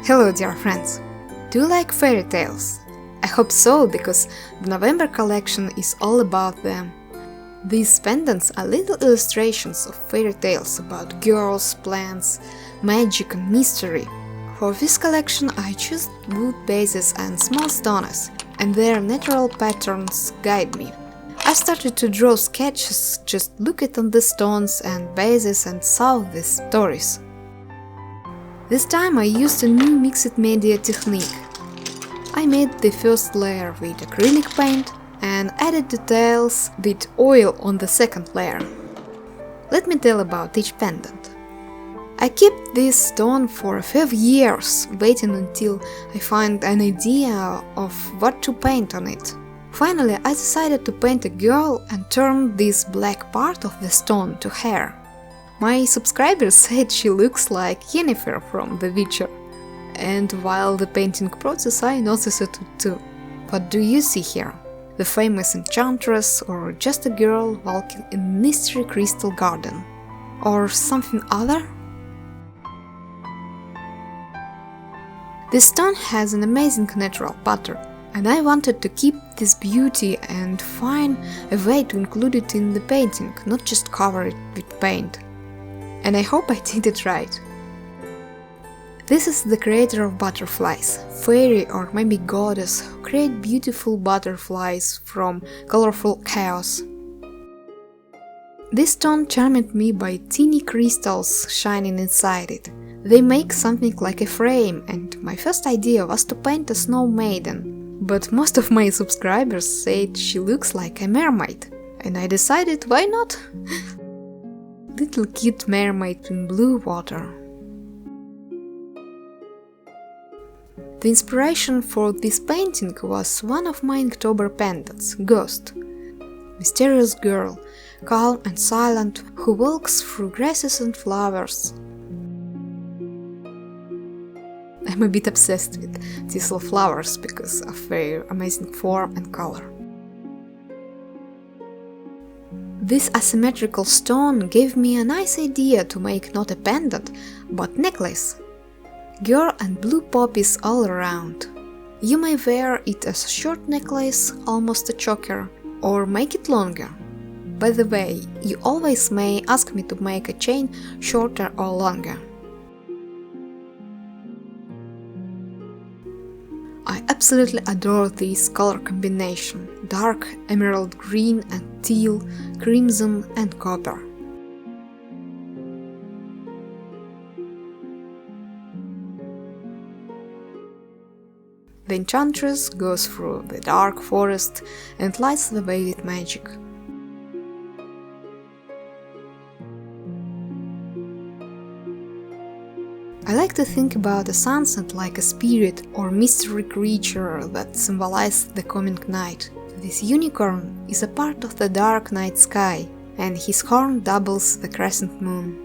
Hello dear friends! Do you like fairy tales? I hope so, because the November collection is all about them. These pendants are little illustrations of fairy tales about girls, plants, magic and mystery. For this collection I choose wood bases and small stones, and their natural patterns guide me. I started to draw sketches, just looking at the stones and bases and saw these stories. This time I used a new mixed media technique. I made the first layer with acrylic paint and added details with oil on the second layer. Let me tell about each pendant. I kept this stone for 5 years, waiting until I find an idea of what to paint on it. Finally, I decided to paint a girl and turn this black part of the stone to hair. My subscribers said she looks like Yennefer from The Witcher, and while the painting process I noticed it too. What do you see here? The famous Enchantress, or just a girl walking in mystery crystal garden? Or something other? This stone has an amazing natural pattern, and I wanted to keep this beauty and find a way to include it in the painting, not just cover it with paint. And I hope I did it right. This is the creator of butterflies, fairy or maybe goddess, who create beautiful butterflies from colorful chaos. This stone charmed me by tiny crystals shining inside it. They make something like a frame, and my first idea was to paint a snow maiden. But most of my subscribers said she looks like a mermaid, and I decided why not? Little cute mermaid in blue water. The inspiration for this painting was one of my October pendants, Ghost. Mysterious girl, calm and silent, who walks through grasses and flowers. I'm a bit obsessed with thistle flowers because of their amazing form and color. This asymmetrical stone gave me a nice idea to make not a pendant, but necklace. Girl and blue poppies all around. You may wear it as a short necklace, almost a choker, or make it longer. By the way, you always may ask me to make a chain shorter or longer. I absolutely adore this color combination: dark emerald green and teal, crimson and copper. The Enchantress goes through the dark forest and lights the way with magic. I like to think about a sunset like a spirit or mystery creature that symbolizes the coming night. This unicorn is a part of the dark night sky, and his horn doubles the crescent moon.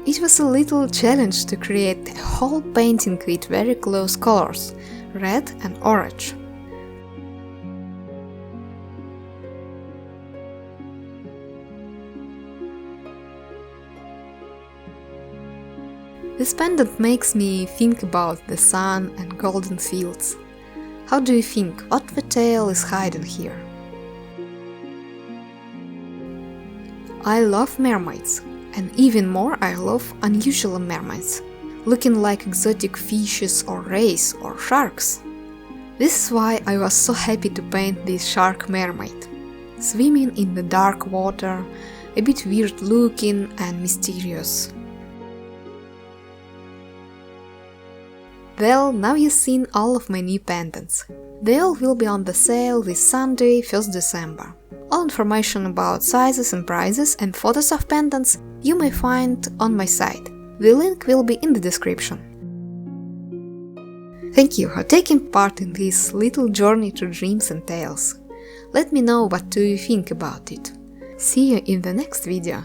It was a little challenge to create a whole painting with very close colors, red and orange. This pendant makes me think about the sun and golden fields. How do you think? What the tale is hiding here? I love mermaids. And even more, I love unusual mermaids, looking like exotic fishes or rays or sharks. This is why I was so happy to paint this shark mermaid. Swimming in the dark water, a bit weird looking and mysterious. Well, now you've seen all of my new pendants. They all will be on the sale this Sunday, 1st December. All information about sizes and prices and photos of pendants you may find on my site. The link will be in the description. Thank you for taking part in this little journey through dreams and tales. Let me know what do you think about it. See you in the next video.